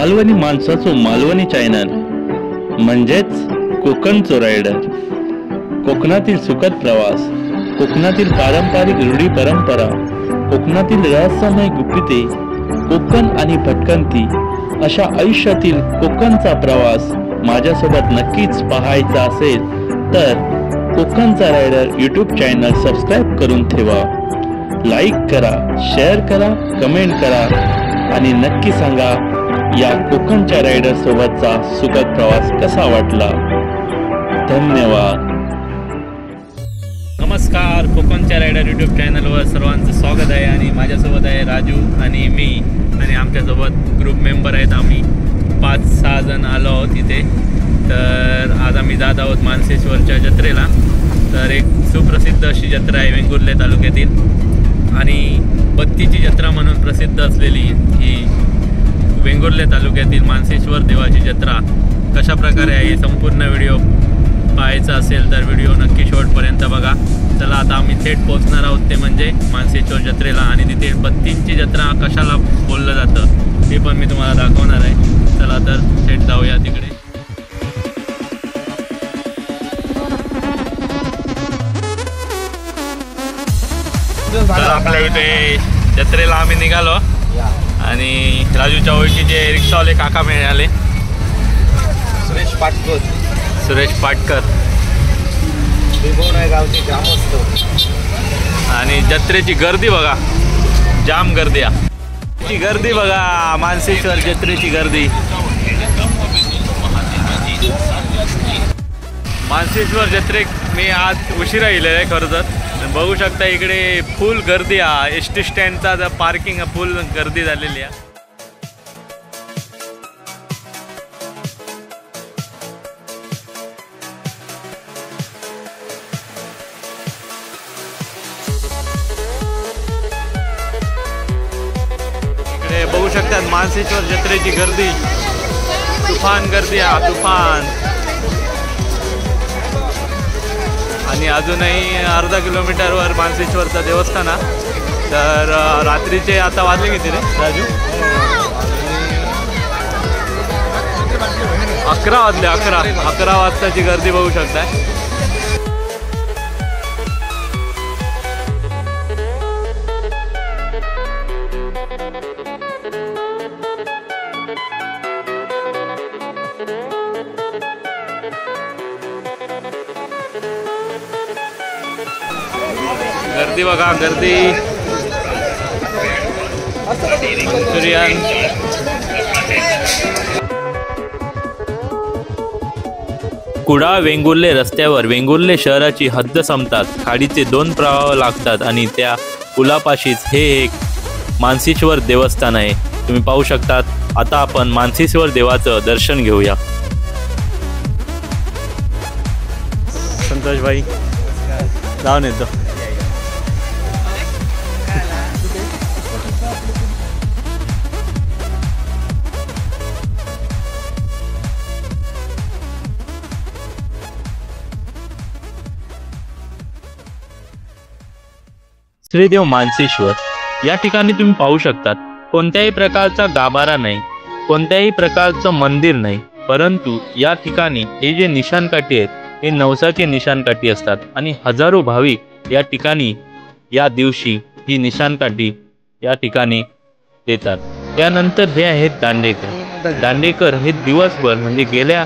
मालवणी माणसाचो मालवणी चॅनल म्हणजेच कोकणचो रायडर। कोकणातील सुखद प्रवास, कोकणातील पारंपरिक रूढी परंपरा, कोकणातील रहस्यमय गुपिते, कोकण आणि भटकंती अशा आयुष्यातील कोकणचा प्रवास माझ्यासोबत नक्कीच पाहायचा असेल तर कोकणचा रायडर यूट्यूब चॅनल सबस्क्राईब करून ठेवा। लाईक करा, शेअर करा, कमेंट करा आणि नक्की सांगा या कोकणच्या रायडर सोबतचा सुखद प्रवास कसा वाटला। धन्यवाद। नमस्कार, कोकणच्या रायडर यूट्यूब चॅनलवर सर्वांचं स्वागत आहे आणि माझ्यासोबत आहे राजू आणि मी आणि आमच्यासोबत ग्रुप मेंबर आहेत। आम्ही 5-6 जण आलो आहोत इथे। तर आज आम्ही जात आहोत मानसेश्वरच्या जत्रेला। तर एक सुप्रसिद्ध अशी जत्रा आहे वेंगुर्ले तालुक्यातील आणि बत्तीची जत्रा म्हणून प्रसिद्ध असलेली ही वेंगुर्ले तालुक्यातील मानसेश्वर देवाची जत्रा कशा प्रकारे आहे संपूर्ण व्हिडिओ पाहायचा असेल तर व्हिडिओ नक्की शेवटपर्यंत बघा। चला आता आम्ही थेट पोहोचणार आहोत ते म्हणजे मानसेश्वर जत्रेला आणि तिथे बत्तींची जत्रा कशाला बोललं जातं हे पण मी तुम्हाला दाखवणार आहे। चला तर थेट जाऊया तिकडे। तर आपल्या इथे जत्रेला आम्ही निघालो आणि राजूच्या ओळखीचे रिक्षावाले काका मिळाले, सुरेश पाटकर आणि जत्रेची गर्दी बघा, जाम गर्दी आहे। गर्दी बघा, मानसेश्वर जत्रेची गर्दी। मानसेश्वर जत्रेक मी आज उशिरा गेलेला आहे खरं तर। बघू शकता इकडे फुल गर्दी आहे, एस टी स्टँडचा पार्किंग फुल गर्दी झालेली आहे। इकडे बघू शकतात मानसेश्वर जत्रेची गर्दी, तुफान गर्दी आहे, तुफान। आणि अजूनही अर्धा किलोमीटरवर मानसेश्वरचं देवस्थान आहे। तर रात्रीचे आता वाजले किती रे राजू? 11 वाजले। 11 वाजताची गर्दी बघू शकताय। गर्दी बघा, गर्दी। कुडाळ वेंगुर्ले रस्त्यावर वेंगुर्ले शहराची हद्द संपतात, खाडीचे 2 प्रवाह लागतात आणि त्या पुलापाशीच हे एक मानसेश्वर देवस्थान आहे। तुम्ही पाहू शकतात। आता आपण मानसेश्वर देवाचं दर्शन घेऊया। संतोष भाई जाऊन येतो। श्रीदेव मानसेश्वर या ठिकाणी तुम्ही पाहू शकतात कोणत्याही प्रकारचा गाभारा नाही, कोणत्याही प्रकारचं मंदिर नाही, परंतु या ठिकाणी हे जे निशाणकाठी आहेत हे नवसाचे निशाणकाठी असतात आणि हजारो भाविक या ठिकाणी या दिवशी ही निशाणकाठी या ठिकाणी देतात। त्यानंतर हे आहेत दांडेकर। दांडेकर हे दिवसभर म्हणजे गेल्या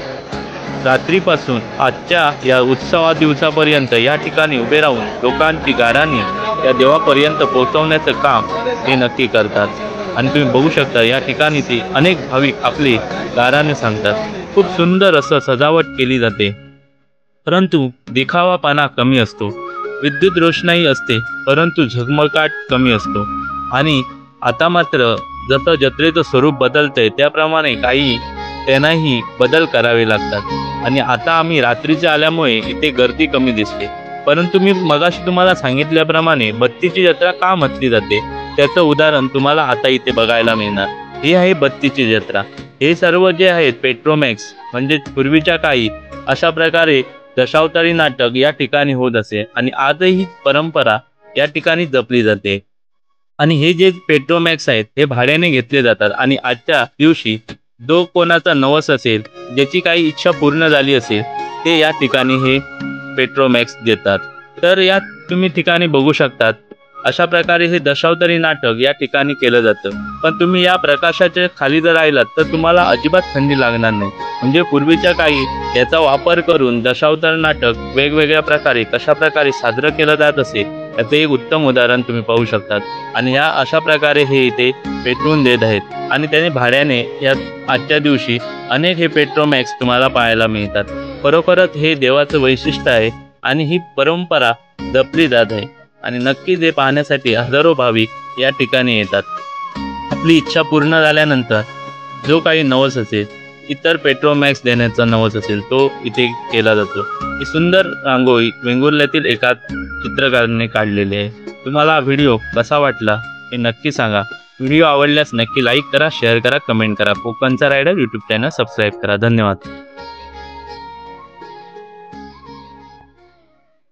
रात्रीपासून आजच्या या उत्सवा दिवसापर्यंत या ठिकाणी उभे राहून लोकांची गाराणी या देवापर्यंत पोहोचवण्याचं काम ते नक्की करतात। आणि तुम्ही बघू शकता या ठिकाणी ते अनेक भाविक आपले गाराणे सांगतात। खूप सुंदर असं सजावट केली जाते, परंतु दिखावापणा कमी असतो। विद्युत रोषणाई असते परंतु झगमगाट कमी असतो। आणि आता मात्र जसं जत्रेचं स्वरूप बदलतंय त्याप्रमाणे काही त्यांनाही बदल करावे लागतात। आणि आता आम्ही रात्रीचे आल्यामुळे इथे गर्दी कमी दिसते, परंतु मी मगाशी तुम्हाला सांगितल्याप्रमाणे बत्तीची जत्रा का म्हटली जाते त्याचं उदाहरण तुम्हाला आता इथे बघायला मिळणार। ही आहे बत्तीची जत्रा। हे सर्व जे आहेत पेट्रोमॅक्स म्हणजे पूर्वीच्या काळी अशा प्रकारे दशावतारी नाटक या ठिकाणी होत असे आणि आजही परंपरा या ठिकाणी जपली जाते। आणि हे जे पेट्रोमॅक्स आहेत हे भाड्याने घेतले जातात आणि आजच्या दिवशी जो कोणाचा नवस असेल, ज्याची काही इच्छा पूर्ण झाली असेल, ते या ठिकाणी हे पेट्रोमॅक्स देतात. तर या तुम्ही ठिकाणी बघू शकतात, अशा प्रकारे हे दशावतारी नाटक या ठिकाणी केलं जातं. पण तुम्ही या प्रकाशाच्या खाली जर राहिलात तर तुम्हाला अजिबात थंडी लागणार नाही. म्हणजे पूर्वीच्या काळी याचा वापर करून दशावतार नाटक वेगवेगळ्या प्रकारे कशा प्रकारे साजरं केलं जात असेल, याचं एक उत्तम उदाहरण तुम्ही पाहू शकतात. आणि ह्या अशा प्रकारे हे इथे पेटवून देत आहेत आणि त्याने भाड्याने या आजच्या दिवशी अनेक हे पेट्रोमॅक्स तुम्हाला पाहायला मिळतात. खरोखरच हे देवाचं वैशिष्ट्य आहे आणि ही परंपरा जपली जात आहे आणि नक्कीच हे पाहण्यासाठी हजारो भाविक या ठिकाणी येतात. आपली इच्छा पूर्ण झाल्यानंतर जो काही नवस असेल, इतर पेट्रोमॅक्स देण्याचा नवस असेल, तो इथे केला जातो. ही सुंदर रांगोळी वेंगुर्ल्यातील एका चित्रकाराने काढलेली आहे. तुम्हाला हा व्हिडिओ कसा वाटला हे नक्की सांगा. व्हिडिओ आवडल्यास नक्की लाईक करा, शेअर करा, कमेंट करा. कोकणचा रायडर यूट्यूब चॅनल सबस्क्राईब करा. धन्यवाद.